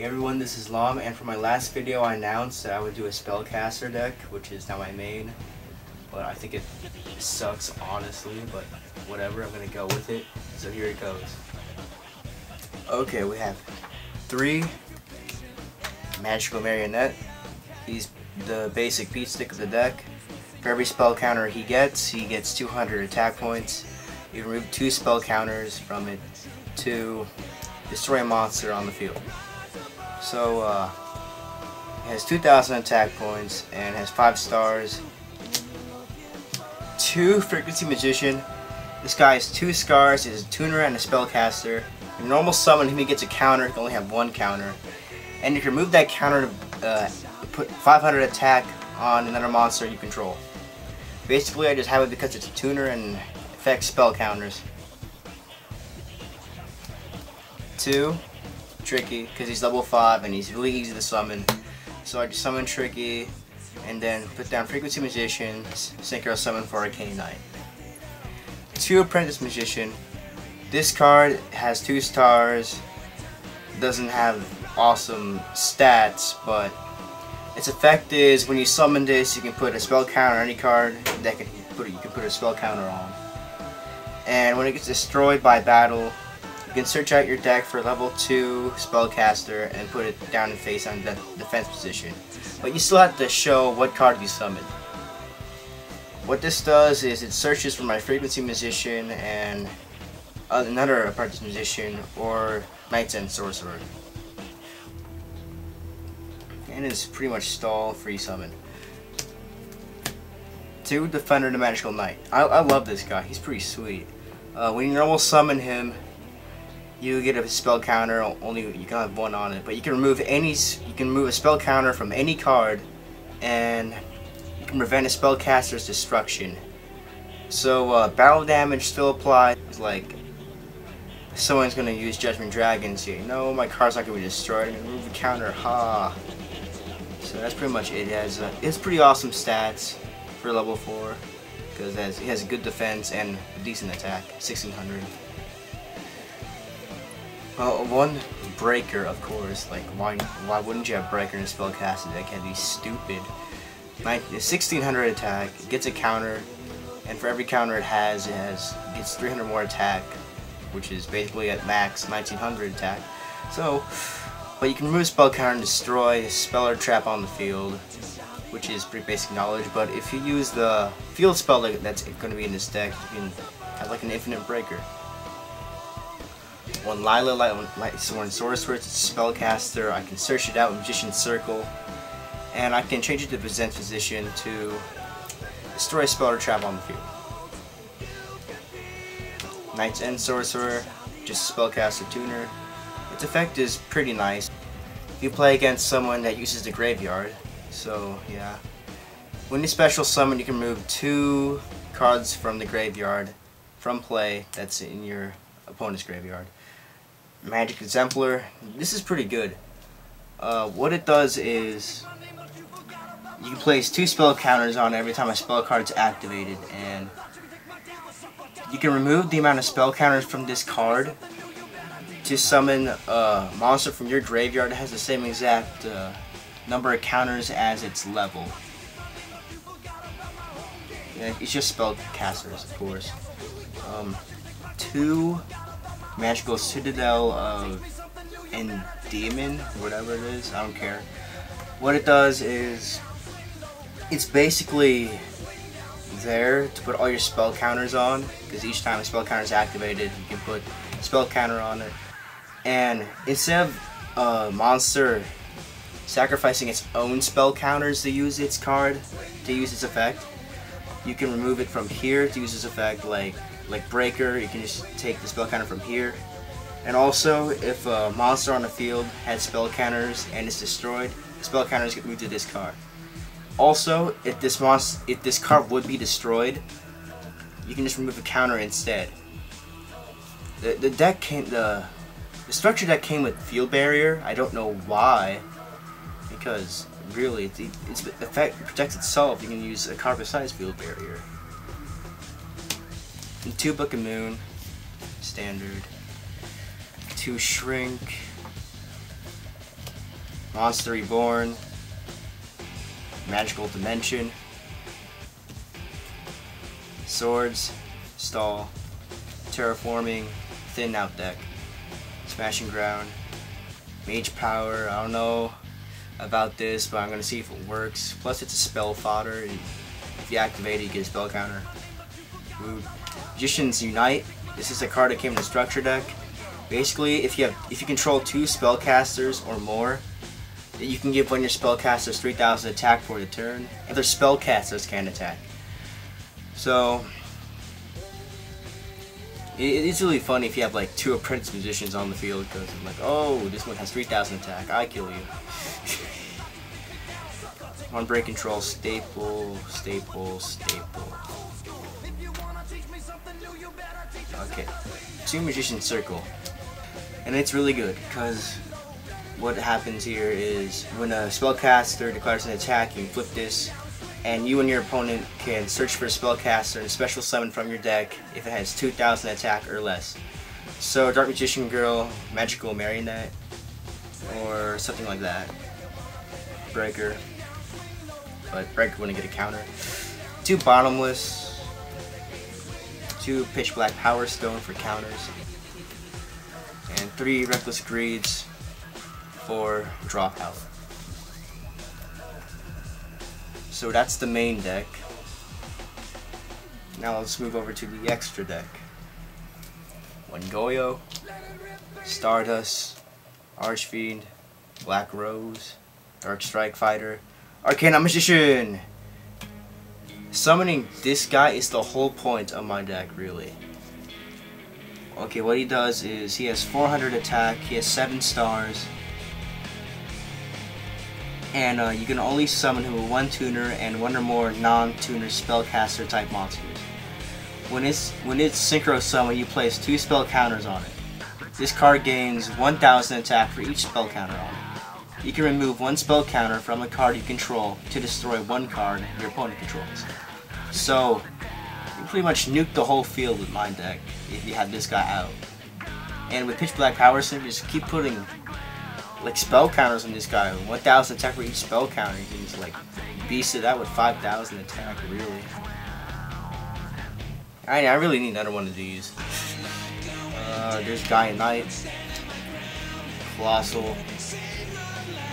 Hey everyone, this is Lam, and for my last video I announced that I would do a Spellcaster deck, which is now my main, but I think it sucks honestly, but whatever, I'm gonna go with it, so here it goes. Okay, we have 3 Magical Marionette. He's the basic beat stick of the deck. For every spell counter he gets 200 attack points. You remove 2 spell counters from it to destroy a monster on the field. So, it has 2,000 attack points and has 5 stars. 2 Frequency Magician. This guy has 2 scars, is a tuner and a spellcaster. In normal summon him, he gets a counter, he can only have 1 counter. And you can remove that counter to put 500 attack on another monster you control. Basically, I just have it because it's a tuner and affects spell counters. 2. Tricky, because he's level 5 and he's really easy to summon. So I just summon Tricky and then put down Frequency Magician, Synchro Summon for Arcane Knight. 2 Apprentice Magician. This card has 2 stars, doesn't have awesome stats, but its effect is when you summon this, you can put a spell counter on any card that you can put a spell counter on. And when it gets destroyed by battle, you can search out your deck for level 2 Spellcaster and put it down and face on the defense position. But you still have to show what card you summoned. What this does is it searches for my Frequency Magician and another Apprentice Magician or Knight's End Sorcerer. And it's pretty much stall free summon. 2 Defender the Magical Knight. I love this guy, he's pretty sweet. When you normal summon him, you get a spell counter, only you can have 1 on it, but you can remove a spell counter from any card, and you can prevent a spellcaster's destruction. So battle damage still applies. Like someone's gonna use Judgment Dragon, say, no, my card's not gonna be destroyed, I'm gonna remove the counter, ha. So that's pretty much it. It's pretty awesome stats for level 4, because it has a good defense and a decent attack, 1600. 1 Breaker, of course. Like, why wouldn't you have Breaker in a spellcaster deck? That'd be stupid. 1600 attack, it gets a counter, and for every counter it gets 300 more attack, which is basically at max 1900 attack. So, but you can remove spell counter and destroy a spell or trap on the field, which is pretty basic knowledge. But if you use the field spell that's going to be in this deck, you can have like an infinite breaker. 1 Lila, one Sorcerer, it's a spellcaster. I can search it out with Magician's Circle, and I can change it to present position to destroy a spell or trap on the field. Knight's End Sorcerer, just a spellcaster tuner. Its effect is pretty nice. You play against someone that uses the graveyard, so yeah. When you special summon, you can remove 2 cards from the graveyard from play that's in your opponent's graveyard. Magic Exemplar, this is pretty good. What it does is you can place 2 spell counters on every time a spell card is activated, and you can remove the amount of spell counters from this card to summon a monster from your graveyard that has the same exact number of counters as its level. Yeah, it's just spellcasters, of course. 2 Magical Citadel of Endymion, whatever it is, I don't care. What it does is, it's basically there to put all your spell counters on, because each time a spell counter is activated, you can put a spell counter on it. And instead of a monster sacrificing its own spell counters to use its card, to use its effect, you can remove it from here to use its effect, like Breaker. You can just take the spell counter from here. And also, if a monster on the field has spell counters and is destroyed, the spell counters get moved to this card. Also, if this card would be destroyed, you can just remove a counter instead. The structure deck came with Field Barrier. I don't know why, because really, its effect protects itself. You can use a card besides Field Barrier. And 2 Book of Moon, standard. 2 Shrink. Monster Reborn, Magical Dimension, Swords, Stall, Terraforming, Thin Out deck, Smashing Ground, Mage Power. I don't know about this, but I'm gonna see if it works. Plus, it's a spell fodder. If you activate it, you get a spell counter. Rude. Magician's Unite. This is a card that came in the structure deck. Basically, if you control 2 spellcasters or more, you can give one of your spellcasters 3,000 attack for the turn. Other spellcasters can attack. So it's really funny if you have like 2 apprentice magicians on the field, because I'm like, oh, this one has 3,000 attack, I kill you. 1 break control, staple, staple, staple. Okay, 2 magician circle, and it's really good because what happens here is when a spellcaster declares an attack, you flip this, and you and your opponent can search for a spellcaster and special summon from your deck if it has 2,000 attack or less. So Dark Magician Girl, Magical Marionette, or something like that. Breaker, but Breaker wouldn't get a counter. 2 Bottomless, 2 Pitch Black Power Stone for counters, and 3 Reckless Greeds for draw power. So that's the main deck. Now let's move over to the extra deck. Wangoyo, Stardust, Archfiend, Black Rose, Dark Strike Fighter, Arcana Magician. Summoning this guy is the whole point of my deck, really. Okay, what he does is he has 400 attack, he has 7 stars, and you can only summon him with 1 tuner and 1 or more non-tuner spellcaster type monsters. When it's synchro summon, you place 2 spell counters on it. This card gains 1,000 attack for each spell counter on it. You can remove 1 spell counter from a card you control to destroy 1 card your opponent controls. So you pretty much nuke the whole field with my deck if you have this guy out. And with Pitch Black Power Stone, just keep putting like spell counters on this guy. 1,000 attack for each spell counter. You can just like beast it out with 5,000 attack, really. I really need another one of these. There's Gaia Knight, Colossal,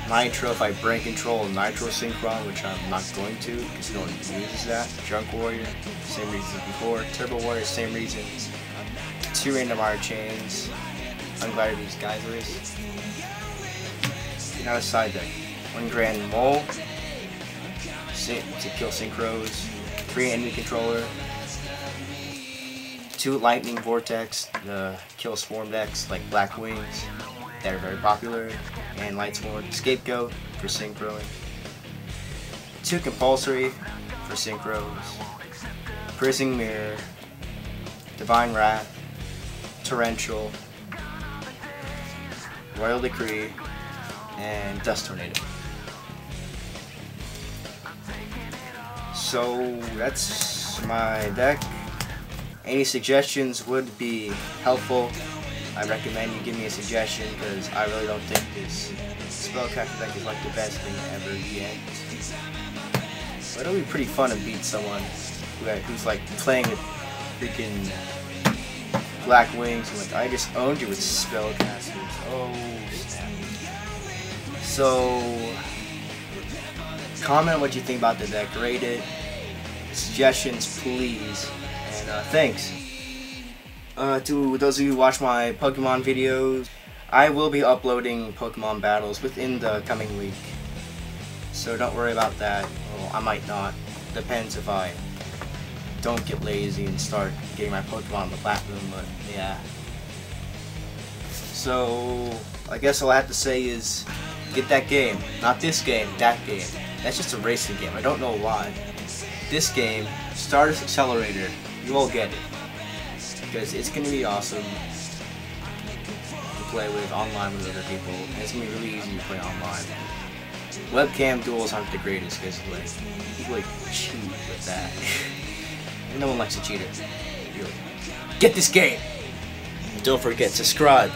Nitro if I break control, Nitro Synchron, which I'm not going to because no one uses that. Drunk Warrior, same reasons as before. Turbo Warrior, same reasons. 2 Random Iron Chains. I'm glad these guys list. Now a side deck. 1 Grand Mole to kill synchros. 3 enemy controller. 2 Lightning Vortex to kill swarm decks like Black Wings that are very popular, and Light Swarm. Scapegoat for synchroing. 2 Compulsory for synchros. Prison Mirror, Divine Wrath, Torrential, Royal Decree, and Dust Tornado. So that's my deck. Any suggestions would be helpful. I recommend you give me a suggestion because I really don't think this Spellcaster deck is like the best thing ever yet. But it'll be pretty fun to beat someone who's like playing with freaking Black Wings and like, I just owned you with Spellcasters. Oh snap. So comment what you think about the deck, rate it, suggestions please. Thanks. To those of you who watch my Pokemon videos, I will be uploading Pokemon battles within the coming week. So don't worry about that. Well, I might not. Depends if I don't get lazy and start getting my Pokemon on the Platinum, but yeah. So I guess all I have to say is get that game. Not this game, that game. That's just a racing game. I don't know why. This game, Stardust Accelerator. You will get it because it's going to be awesome to play with online with other people, and it's going to be really easy to play online. Webcam duels aren't the greatest because people like cheat with that. No one likes a cheater. Get this game! And don't forget, subscribe.